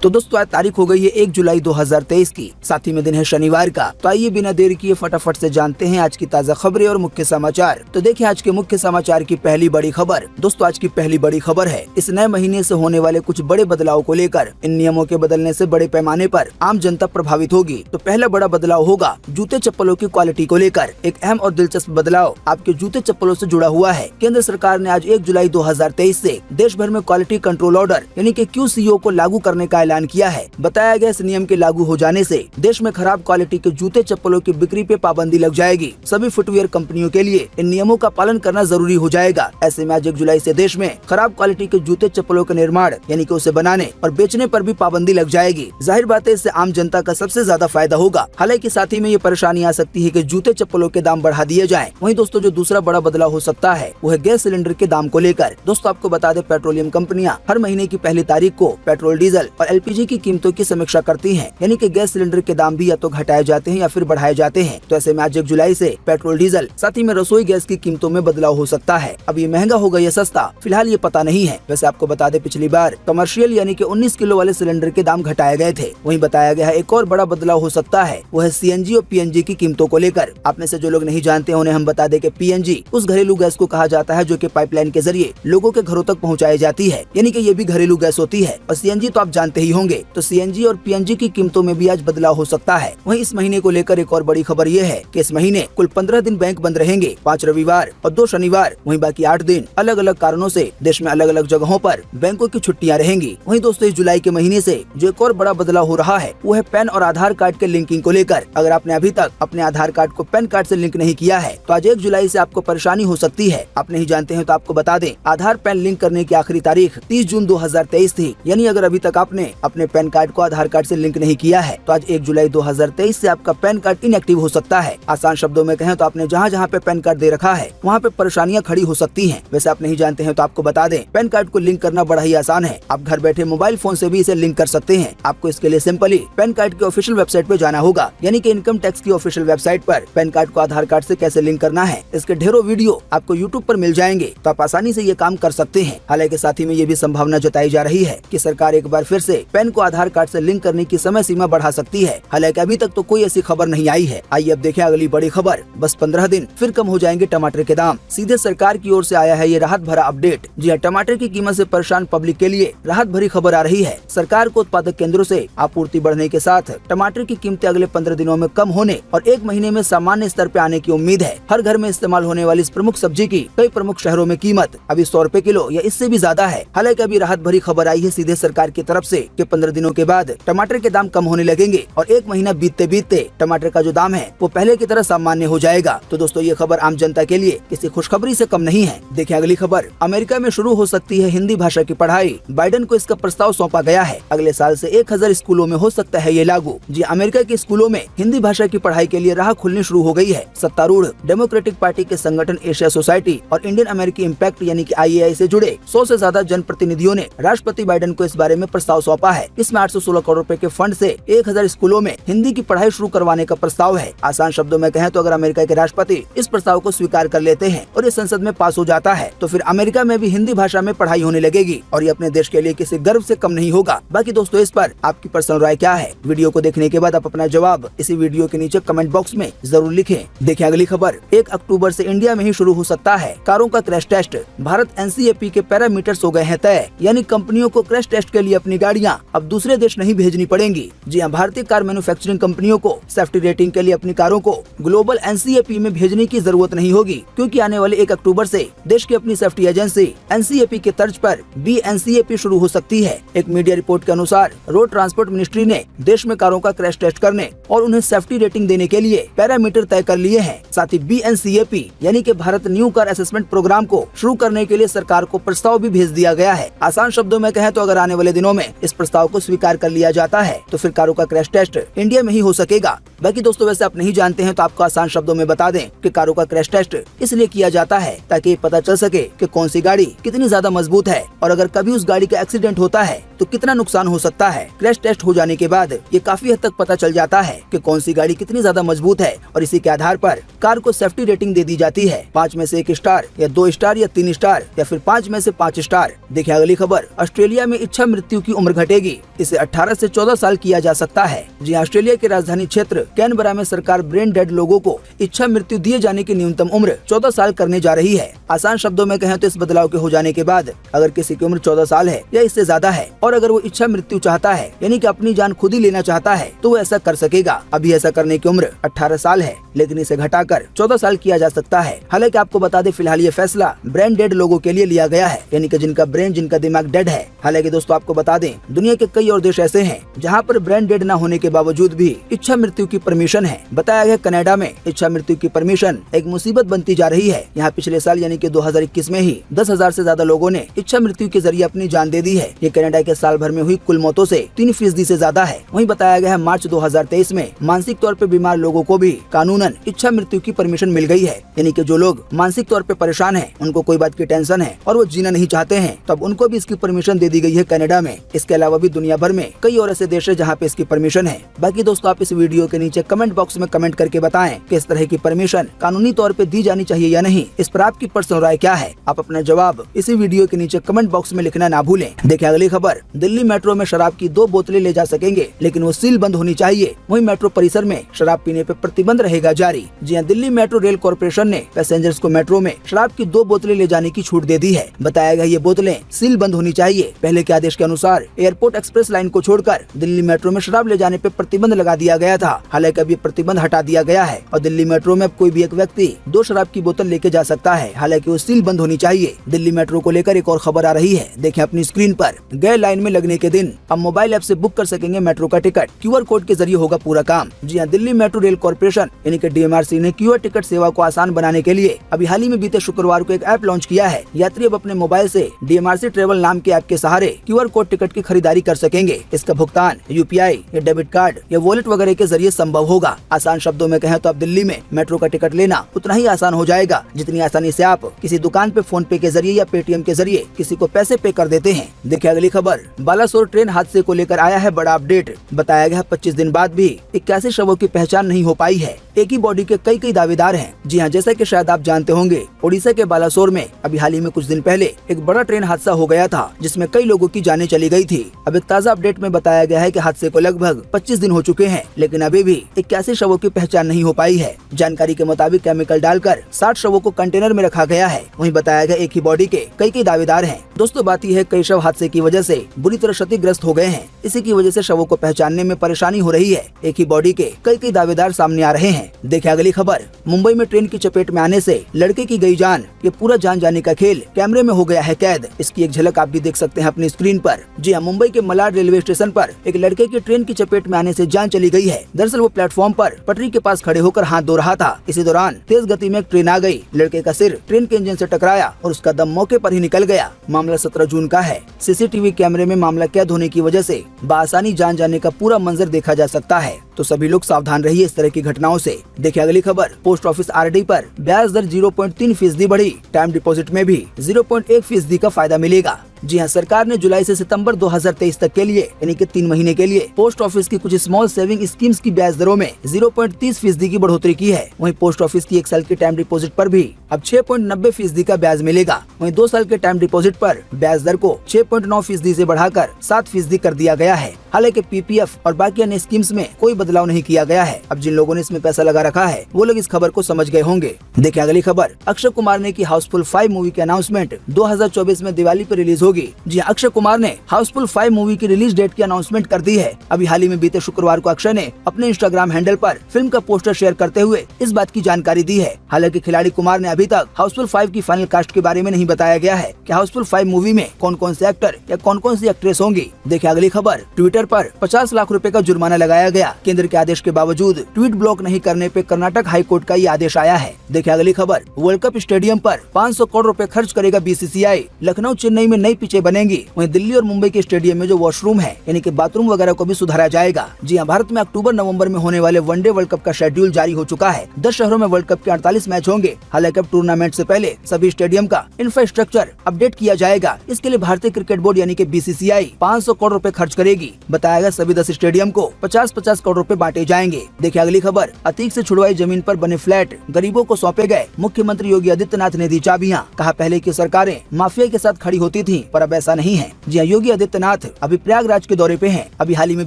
तो दोस्तों आज तारीख हो गई है 1 जुलाई 2023 की, साथ ही में दिन है शनिवार का। तो आइए बिना देरी किए फटाफट से जानते हैं आज की ताज़ा खबरें और मुख्य समाचार। तो देखिए आज के मुख्य समाचार की पहली बड़ी खबर। दोस्तों आज की पहली बड़ी खबर है इस नए महीने से होने वाले कुछ बड़े बदलाव को लेकर। इन नियमों के बदलने से बड़े पैमाने पर आम जनता प्रभावित होगी। तो पहला बड़ा बदलाव होगा जूते चप्पलों की क्वालिटी को लेकर। एक अहम और दिलचस्प बदलाव आपके जूते चप्पलों से जुड़ा हुआ है। केंद्र सरकार ने आज 1 जुलाई 2023 से देश भर में क्वालिटी कंट्रोल ऑर्डर यानी कि QCO को लागू करने का ऐलान किया है। बताया गया इस नियम के लागू हो जाने से देश में खराब क्वालिटी के जूते चप्पलों की बिक्री पे पाबंदी लग जाएगी। सभी फुटवियर कंपनियों के लिए इन नियमों का पालन करना जरूरी हो जाएगा। ऐसे में आज 1 जुलाई से देश में खराब क्वालिटी के जूते चप्पलों के निर्माण यानी कि उसे बनाने और बेचने पर भी पाबंदी लग जाएगी। जाहिर बात है इससे आम जनता का सबसे ज्यादा फायदा होगा। हालांकि साथ ही में ये परेशानी आ सकती है कि जूते चप्पलों के दाम बढ़ा दिए जाएं। वहीं दोस्तों जो दूसरा बड़ा बदलाव हो सकता है वो है गैस सिलेंडर के दाम को लेकर। दोस्तों आपको बता दें पेट्रोलियम कंपनियां हर महीने की पहली तारीख को पेट्रोल, डीजल और LPG की कीमतों की समीक्षा करती हैं। यानी कि गैस सिलेंडर के दाम भी या तो घटाए जाते हैं या फिर बढ़ाए जाते हैं। तो ऐसे में आज 1 जुलाई से पेट्रोल, डीजल साथ ही में रसोई गैस की कीमतों में बदलाव हो सकता है। अब ये महंगा होगा या सस्ता फिलहाल ये पता नहीं है। वैसे आपको बता दें पिछली बार कमर्शियल यानी कि 19 किलो वाले सिलेंडर के दाम घटाए गए थे। वहीं बताया गया है एक और बड़ा बदलाव हो सकता है वो है CNG और PNG की कीमतों को लेकर। आप में से जो लोग नहीं जानते हैं उन्हें हम बता दें कि PNG उस घरेलू गैस को कहा जाता है जो कि पाइपलाइन के जरिए लोगों के घरों तक पहुंचाई जाती है। यानी कि ये भी घरेलू गैस होती है। और CNG तो आप जानते ही होंगे। तो CNG और PNG की कीमतों में भी आज बदलाव हो सकता है। वहीं इस महीने को लेकर एक और बड़ी खबर ये है कि इस महीने कुल 15 दिन बैंक बंद रहेंगे, 5 रविवार और 2 शनिवार। वहीं बाकी 8 दिन अलग अलग कारणों से देश में अलग अलग जगहों पर बैंकों की छुट्टियां रहेंगी। वहीं दोस्तों इस जुलाई के महीने से जो एक और बड़ा बदलाव हो रहा है वो है पैन और आधार कार्ड के लिंकिंग को लेकर। अगर आपने अभी तक अपने आधार कार्ड को पैन कार्ड से लिंक नहीं किया है तो आज 1 जुलाई से आपको परेशानी हो सकती है। आप नहीं जानते हैं तो आपको बता दें आधार पैन लिंक करने की आखिरी तारीख 30 जून 2023 थी। यानी अगर अभी तक आपने अपने पैन कार्ड को आधार कार्ड से लिंक नहीं किया है तो आज 1 जुलाई 2023 से आपका पैन कार्ड इनएक्टिव हो सकता है। आसान शब्दों में कहें तो आपने जहाँ जहाँ पे पैन कार्ड दे रखा है वहाँ पे परेशानियाँ खड़ी हो सकती हैं। वैसे आप नहीं जानते हैं तो आपको बता दें पैन कार्ड को लिंक करना बड़ा ही आसान है। आप घर बैठे मोबाइल फोन से भी इसे लिंक कर सकते हैं। आपको इसके लिए सिंपली पैन कार्ड के ऑफिशियल वेबसाइट पे जाना होगा। यानी कि इनकम टैक्स की ऑफिशियल वेबसाइट पर पैन कार्ड को आधार कार्ड से कैसे लिंक करना है इसके ढेरों वीडियो आपको YouTube पर मिल जाएंगे। तो आप आसानी से ये काम कर सकते हैं। हालांकि साथ ही में ये भी संभावना जताई जा रही है कि सरकार एक बार फिर से पैन को आधार कार्ड से लिंक करने की समय सीमा बढ़ा सकती है। हालांकि अभी तक तो कोई ऐसी खबर नहीं आई है। आइए अब देखें अगली बड़ी खबर। बस 15 दिन फिर कम हो जाएंगे टमाटर के दाम। सीधे सरकार की ओर से आया है ये राहत भरा अपडेट। जी हाँ, टमाटर की कीमत से परेशान पब्लिक के लिए राहत भरी खबर आ रही है। सरकार को उत्पादक केंद्रों से आपूर्ति बढ़ने के साथ टमाटर की कीमतें अगले 15 दिनों में कम होने और 1 महीने में सामान्य स्तर पे आने की उम्मीद है। हर घर में इस्तेमाल होने वाली इस प्रमुख सब्जी की कई प्रमुख शहरों में कीमत अभी 100 रुपए किलो या इससे भी ज्यादा है। हालांकि अभी राहत भरी खबर आई है सीधे सरकार की तरफ से कि 15 दिनों के बाद टमाटर के दाम कम होने लगेंगे और 1 महीना बीतते बीतते टमाटर का जो दाम है वो पहले की तरह सामान्य हो जाएगा। तो दोस्तों ये खबर आम जनता के लिए किसी खुशखबरी से कम नहीं है। देखिए अगली खबर। अमेरिका में शुरू हो सकती है हिंदी भाषा की पढ़ाई। बाइडेन को इसका प्रस्ताव सौंपा गया है। अगले साल से 1000 स्कूलों में हो सकता है ये लागू। जी अमेरिका के स्कूलों में हिंदी भाषा की पढ़ाई के लिए राह खुलनी शुरू हो गई है। सत्तारूढ़ डेमोक्रेटिक पार्टी के संगठन एशिया सोसाइटी और इंडियन अमेरिकी इम्पैक्ट यानी कि IAI से जुड़े 100 से ज्यादा जनप्रतिनिधियों ने राष्ट्रपति बाइडेन को इस बारे में प्रस्ताव सौंपा है। इसमें 816 करोड़ रुपए के फंड से 1000 स्कूलों में हिंदी की पढ़ाई शुरू करवाने का प्रस्ताव है। आसान शब्दों में कहें तो अगर अमेरिका के राष्ट्रपति इस प्रस्ताव को स्वीकार कर लेते हैं और ये संसद में पास हो जाता है तो फिर अमेरिका में भी हिंदी भाषा में पढ़ाई होने लगेगी और ये अपने देश के लिए किसी गर्व से कम नहीं होगा। बाकी दोस्तों इस पर आपकी पर्सनल राय क्या है? वीडियो को देखने के बाद आप अपना जवाब इसी वीडियो के नीचे कमेंट बॉक्स में जरूर लिखें। देखिए अगली खबर। 1 अक्टूबर से इंडिया में ही शुरू हो सकता है कारों का क्रैश टेस्ट। भारत NCAP के पैरामीटर्स हो गए हैं तय। यानी कंपनियों को क्रैश टेस्ट के लिए अपनी गाड़ियां अब दूसरे देश नहीं भेजनी पड़ेंगी। जी हाँ, भारतीय कार मैन्युफैक्चरिंग कंपनियों को सेफ्टी रेटिंग के लिए अपनी कारों को ग्लोबल NCAP में भेजने की जरूरत नहीं होगी, क्योंकि आने वाले 1 अक्टूबर से देश की अपनी सेफ्टी एजेंसी NCAP के तर्ज पर BNCAP शुरू हो सकती है। एक मीडिया रिपोर्ट के अनुसार रोड ट्रांसपोर्ट मिनिस्ट्री ने देश में कारों का क्रैश टेस्ट करने और उन्हें सेफ्टी रेटिंग देने के लिए पैरामीटर तय कर लिए हैं। साथ ही BNCAP यानी कि Bharat new car assessment programme को शुरू करने के लिए सरकार को प्रस्ताव भी भेज दिया गया है। आसान शब्दों में कहें तो अगर आने वाले दिनों में इस प्रस्ताव को स्वीकार कर लिया जाता है तो फिर कारों का क्रैश टेस्ट इंडिया में ही हो सकेगा। बाकी दोस्तों वैसे आप नहीं जानते हैं तो आपको आसान शब्दों में बता दें कि कारों का क्रैश टेस्ट इसलिए किया जाता है ताकि पता चल सके कि कौन सी गाड़ी कितनी ज्यादा मजबूत है और अगर कभी उस गाड़ी का एक्सीडेंट होता है तो कितना नुकसान हो सकता है। क्रैश टेस्ट हो जाने के बाद ये काफी हद तक पता चल जाता है कि कौन सी गाड़ी कितनी ज्यादा मजबूत है और इसी के आधार पर कार को सेफ्टी रेटिंग दे दी जाती है। 5 में से 1 स्टार या 2 स्टार या 3 स्टार या फिर 5 में से 5 स्टार। देखिए अगली खबर, ऑस्ट्रेलिया में इच्छा मृत्यु की उम्र घटेगी, इसे 18 से 14 साल किया जा सकता है। जी ऑस्ट्रेलिया के राजधानी क्षेत्र कैनबरा में सरकार ब्रेन डेड लोगों को इच्छा मृत्यु दिए जाने की न्यूनतम उम्र 14 साल करने जा रही है। आसान शब्दों में कहें तो इस बदलाव के हो जाने के बाद अगर किसी की उम्र 14 साल है या इससे ज्यादा है और अगर वो इच्छा मृत्यु चाहता है यानी कि अपनी जान खुद ही लेना चाहता है तो वो ऐसा कर सकेगा। अभी ऐसा करने की उम्र 18 साल है लेकिन इसे घटाकर 14 साल किया जा सकता है। हालांकि आपको बता दें फिलहाल ये फैसला ब्रेन डेड लोगों के लिए लिया गया है, यानी कि जिनका दिमाग डेड है। हालांकि दोस्तों आपको बता दें दुनिया के कई और देश ऐसे हैं जहां पर ब्रेन डेड न होने के बावजूद भी इच्छा मृत्यु की परमिशन है। बताया गया कनाडा में इच्छा मृत्यु की परमिशन एक मुसीबत बनती जा रही है। यहाँ पिछले साल यानी कि 2021 में ही 10,000 से ज्यादा लोगों ने इच्छा मृत्यु के जरिए अपनी जान दे दी है। ये कनाडा के साल भर में हुई कुल मौतों से 3% से ज्यादा है। वहीं बताया गया है मार्च 2023 में मानसिक तौर पे बीमार लोगों को भी कानूनन इच्छा मृत्यु की परमिशन मिल गई है, यानी कि जो लोग मानसिक तौर पे परेशान हैं, उनको कोई बात की टेंशन है और वो जीना नहीं चाहते हैं, तब उनको भी इसकी परमिशन दे दी गई है कनाडा में। इसके अलावा भी दुनिया भर में कई और ऐसे देश है जहाँ पे इसकी परमिशन है। बाकी दोस्तों आप इस वीडियो के नीचे कमेंट बॉक्स में कमेंट करके बताएं कि इस तरह की परमिशन कानूनी तौर पे दी जानी चाहिए या नहीं। इस पर आपकी पर्सनल राय क्या है? आप अपना जवाब इसी वीडियो के नीचे कमेंट बॉक्स में लिखना ना भूलें। देखिए अगली खबर, दिल्ली मेट्रो में शराब की 2 बोतलें ले जा सकेंगे लेकिन वो सील बंद होनी चाहिए। वहीं मेट्रो परिसर में शराब पीने पर प्रतिबंध रहेगा जारी। जी हाँ, दिल्ली मेट्रो रेल कॉर्पोरेशन ने पैसेंजर्स को मेट्रो में शराब की 2 बोतलें ले जाने की छूट दे दी है। बताया गया ये बोतलें सील बंद होनी चाहिए। पहले के आदेश के अनुसार एयरपोर्ट एक्सप्रेस लाइन को छोड़कर दिल्ली मेट्रो में शराब ले जाने पर प्रतिबंध लगा दिया गया था। हालांकि अभी प्रतिबंध हटा दिया गया है और दिल्ली मेट्रो में अब कोई भी एक व्यक्ति 2 शराब की बोतल लेके जा सकता है। हालांकि वो सील बंद होनी चाहिए। दिल्ली मेट्रो को लेकर एक और खबर आ रही है, देखें अपनी स्क्रीन पर। गए लाइन में लगने के दिन अब मोबाइल ऐप से बुक कर सकेंगे मेट्रो का टिकट। QR कोड के जरिए होगा पूरा काम। जी हाँ, दिल्ली मेट्रो रेल कॉर्पोरेशन यानी कि DMRC ने QR टिकट सेवा को आसान बनाने के लिए अभी हाल ही में बीते शुक्रवार को एक ऐप लॉन्च किया है। यात्री अब अपने मोबाइल से DMRC ट्रेवल नाम के ऐप के सहारे QR कोड टिकट की खरीदारी कर सकेंगे। इसका भुगतान UPI या डेबिट कार्ड या वॉलेट वगैरह के जरिए संभव होगा। आसान शब्दों में कहें तो अब दिल्ली में मेट्रो का टिकट लेना उतना ही आसान हो जाएगा जितनी आसानी से आप किसी दुकान पे फोन पे के जरिए या पेटीएम के जरिए किसी को पैसे पे कर देते हैं। देखिए अगली खबर, बालासोर ट्रेन हादसे को लेकर आया है बड़ा अपडेट। बताया गया 25 दिन बाद भी 81 शवों की पहचान नहीं हो पाई है। एक ही बॉडी के कई दावेदार हैं। जी हाँ, जैसा कि शायद आप जानते होंगे ओडिशा के बालासोर में अभी हाल ही में कुछ दिन पहले एक बड़ा ट्रेन हादसा हो गया था जिसमें कई लोगों की जानें चली गई थी। अब एक ताज़ा अपडेट में बताया गया है कि हादसे को लगभग 25 दिन हो चुके हैं लेकिन अभी भी 81 शवों की पहचान नहीं हो पाई है। जानकारी के मुताबिक केमिकल डालकर 60 शवों को कंटेनर में रखा गया है। वहीं बताया गया एक ही बॉडी के कई दावेदार हैं। दोस्तों बात यह है कई शव हादसे की वजह से बुरी तरह क्षतिग्रस्त हो गए हैं। इसी की वजह से शवों को पहचानने में परेशानी हो रही है। एक ही बॉडी के कई दावेदार सामने आ रहे हैं। देखिए अगली खबर, मुंबई में ट्रेन की चपेट में आने से लड़के की गई जान। ये पूरा जान जाने का खेल कैमरे में हो गया है कैद। इसकी एक झलक आप भी देख सकते हैं अपनी स्क्रीन पर। जी हाँ, मुंबई के मलाड रेलवे स्टेशन पर एक लड़के की ट्रेन की चपेट में आने से जान चली गई है। दरअसल वो प्लेटफॉर्म पर पटरी के पास खड़े होकर हाथ धो रहा था। इसी दौरान तेज गति में एक ट्रेन आ गई। लड़के का सिर ट्रेन के इंजन से टकराया और उसका दम मौके पर ही निकल गया। मामला 17 जून का है। CCTV कैमरे में मामला कैद होने की वजह से बआसानी जान जाने का पूरा मंजर देखा जा सकता है। तो सभी लोग सावधान रहिए इस तरह की घटनाओं से। देखिए अगली खबर, पोस्ट ऑफिस RD पर ब्याज दर 0.3% बढ़ी। टाइम डिपॉजिट में भी 0.1% का फायदा मिलेगा। जी हाँ, सरकार ने जुलाई से सितंबर 2023 तक के लिए यानी कि 3 महीने के लिए पोस्ट ऑफिस की कुछ स्मॉल सेविंग स्कीम्स की ब्याज दरों में 0.30% की बढ़ोतरी की है। वहीं पोस्ट ऑफिस की 1 साल की टाइम डिपॉजिट पर भी अब 6.90% का ब्याज मिलेगा। वहीं 2 साल के टाइम डिपॉजिट पर ब्याज दर को 6.9% से बढ़ाकर 7% कर दिया गया है। हालांकि PPF और बाकी अन्य स्कीम्स में कोई बदलाव नहीं किया गया है। अब जिन लोगों ने इसमें पैसा लगा रखा है वो लोग इस खबर को समझ गए होंगे। देखिए अगली खबर, अक्षय कुमार ने की हाउसफुल 5 मूवी की अनाउंसमेंट 2024 में दिवाली पर रिलीज होगी। जी अक्षय कुमार ने हाउसफुल 5 मूवी की रिलीज डेट की अनाउंसमेंट कर दी है। अभी हाल ही में बीते शुक्रवार को अक्षय ने अपने इंस्टाग्राम हैंडल पर फिल्म का पोस्टर शेयर करते हुए इस बात की जानकारी दी है। हालांकि खिलाड़ी कुमार ने अभी तक हाउसफुल 5 की फाइनल कास्ट के बारे में नहीं बताया गया है कि हाउसफुल 5 मूवी में कौन कौन से एक्टर या कौन कौन सी एक्ट्रेस होंगी। देखिए अगली खबर, ट्विटर पर 50 लाख रुपए का जुर्माना लगाया गया। केंद्र के आदेश के बावजूद ट्वीट ब्लॉक नहीं करने पे कर्नाटक हाई कोर्ट का ये आदेश आया है। देखिए अगली खबर, वर्ल्ड कप स्टेडियम पर 500 करोड़ रुपए खर्च करेगा BCCI। लखनऊ चेन्नई में नई नई पिचें बनेंगी। वहीं दिल्ली और मुंबई के स्टेडियम में जो वॉशरूम है यानी कि बाथरूम वगैरह को भी सुधारा जाएगा। जी हाँ, भारत में अक्टूबर-नवंबर में होने वाले वनडे वर्ल्ड कप का शेड्यूल जारी हो चुका है। 10 शहरों में वर्ल्ड कप के 48 मैच होंगे। हालांकि अब टूर्नामेंट से पहले सभी स्टेडियम का इंफ्रास्ट्रक्चर अपडेट किया जाएगा। इसके लिए भारतीय क्रिकेट बोर्ड यानी कि BCCI 500 करोड़ रुपए खर्च करेगी। बताया गया सभी 10 स्टेडियम को 50-50 करोड़ रुपए बांटे जाएंगे। देखिए अगली खबर, अतीक से छुड़वाई जमीन पर बने फ्लैट गरीबों को सौंपे गए। मुख्यमंत्री योगी आदित्यनाथ ने दी चाबियां। कहा पहले की सरकारें माफिया के साथ खड़ी होती थी, पर अब ऐसा नहीं है। जी हाँ, योगी आदित्यनाथ अभी प्रयागराज के दौरे पे हैं। अभी हाल ही में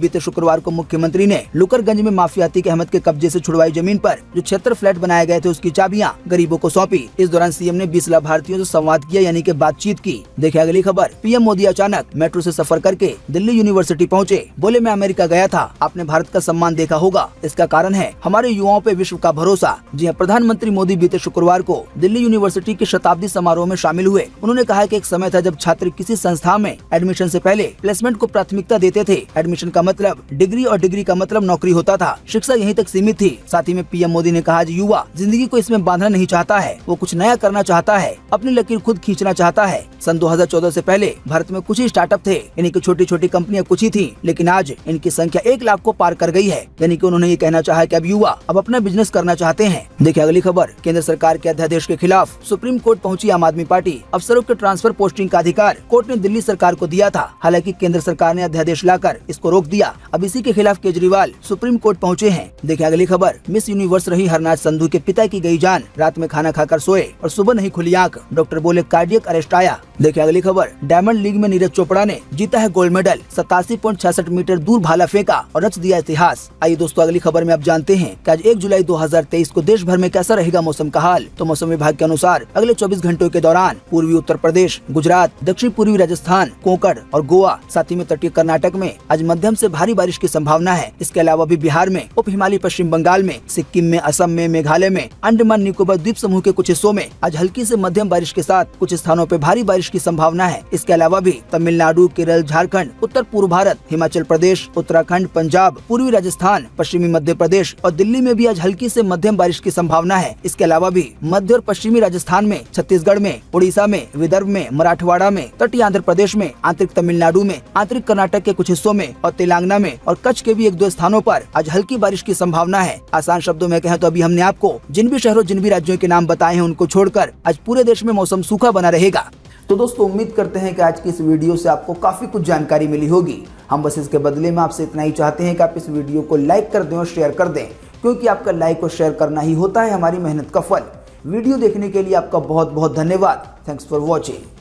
बीते शुक्रवार को मुख्यमंत्री ने लुकरगंज में माफिया अतीक अहमद के कब्जे से छुड़वाई जमीन पर जो 76 फ्लैट बनाए गए थे उसकी चाबियां गरीबों को सौंपी। इस दौरान सीएम ने 20 लाभार्थियों से संवाद किया यानी कि बातचीत की। देखिए अगली खबर, पीएम मोदी अचानक मेट्रो से सफर करके दिल्ली यूनिवर्सिटी पहुंचे। बोले मैं अमेरिका गया था, आपने भारत का सम्मान देखा होगा। इसका कारण है हमारे युवाओं पे विश्व का भरोसा। जी हाँ, प्रधानमंत्री मोदी बीते शुक्रवार को दिल्ली यूनिवर्सिटी के शताब्दी समारोह में शामिल हुए। उन्होंने कहा कि एक समय था जब छात्र किसी संस्था में एडमिशन से पहले प्लेसमेंट को प्राथमिकता देते थे। एडमिशन का मतलब डिग्री और डिग्री का मतलब नौकरी होता था। शिक्षा यहीं तक सीमित थी। साथ ही में पीएम मोदी ने कहा युवा जिंदगी को इसमें बांधना नहीं चाहता है, वो कुछ नया करना चाहता है, अपनी लकीर खुद खींचना चाहता है। सन 2014 से पहले भारत में कुछ ही स्टार्टअप थे, यानी कि छोटी छोटी कंपनियां कुछ ही थी, लेकिन आज इनकी संख्या 1 लाख को पार कर गई है। यानी कि उन्होंने ये कहना चाहा कि अब युवा अब अपना बिजनेस करना चाहते हैं। देखिए अगली खबर, केंद्र सरकार के अध्यादेश के खिलाफ सुप्रीम कोर्ट पहुंची आम आदमी पार्टी। अफसरों के ट्रांसफर पोस्टिंग का अधिकार कोर्ट ने दिल्ली सरकार को दिया था। हालांकि केंद्र सरकार ने अध्यादेश लाकर इसको रोक दिया। अब इसी के खिलाफ केजरीवाल सुप्रीम कोर्ट पहुंचे हैं। देखिए अगली खबर, मिस यूनिवर्स रही हरनाज संधू के पिता की गई जान। रात में खाना खाकर सोए और सुबह नहीं खुली आंख, डॉक्टर बोले कार्डियक अरेस्ट आया। देखिए अगली खबर, डायमंड लीग में नीरज चोपड़ा ने जीता है गोल्ड मेडल। 87.66 मीटर दूर भाला फेंका और रच दिया इतिहास। आइए दोस्तों अगली खबर में आप जानते हैं कि आज 1 जुलाई 2023 को देश भर में कैसा रहेगा मौसम का हाल। तो मौसम विभाग के अनुसार अगले 24 घंटों के दौरान पूर्वी उत्तर प्रदेश, गुजरात, दक्षिण पूर्वी राजस्थान, कोंकण और गोवा, साथ ही में तटीय कर्नाटक में आज मध्यम से भारी बारिश की संभावना है। इसके अलावा भी बिहार में, उप हिमालय पश्चिम बंगाल में, सिक्किम में, असम में, मेघालय में, अंडमान निकोबार द्वीप समूह के कुछ हिस्सों में आज हल्की से मध्यम बारिश के साथ कुछ स्थानों पर भारी बारिश की संभावना है। इसके अलावा भी तमिलनाडु, केरल, झारखंड, उत्तर पूर्व भारत, हिमाचल प्रदेश, उत्तराखंड, पंजाब, पूर्वी राजस्थान, पश्चिमी मध्य प्रदेश और दिल्ली में भी आज हल्की से मध्यम बारिश की संभावना है। इसके अलावा भी मध्य और पश्चिमी राजस्थान में, छत्तीसगढ़ में, उड़ीसा में, विदर्भ में, मराठवाड़ा में, तटीय आंध्र प्रदेश में, आंतरिक तमिलनाडु में, आंतरिक कर्नाटक के कुछ हिस्सों में और तेलंगाना में और कच्छ के भी 1-2 स्थानों पर आज हल्की बारिश की संभावना है। आसान शब्दों में कहें तो अभी हमने आपको जिन भी शहरों, जिन भी राज्यों के नाम बताए हैं उनको छोड़कर आज पूरे देश में मौसम सूखा बना रहेगा। तो दोस्तों उम्मीद करते हैं कि आज की इस वीडियो से आपको काफी कुछ जानकारी मिली होगी। हम बस इसके बदले में आपसे इतना ही चाहते हैं कि आप इस वीडियो को लाइक कर दें और शेयर कर दें, क्योंकि आपका लाइक और शेयर करना ही होता है हमारी मेहनत का फल। वीडियो देखने के लिए आपका बहुत बहुत धन्यवाद। Thanks for watching.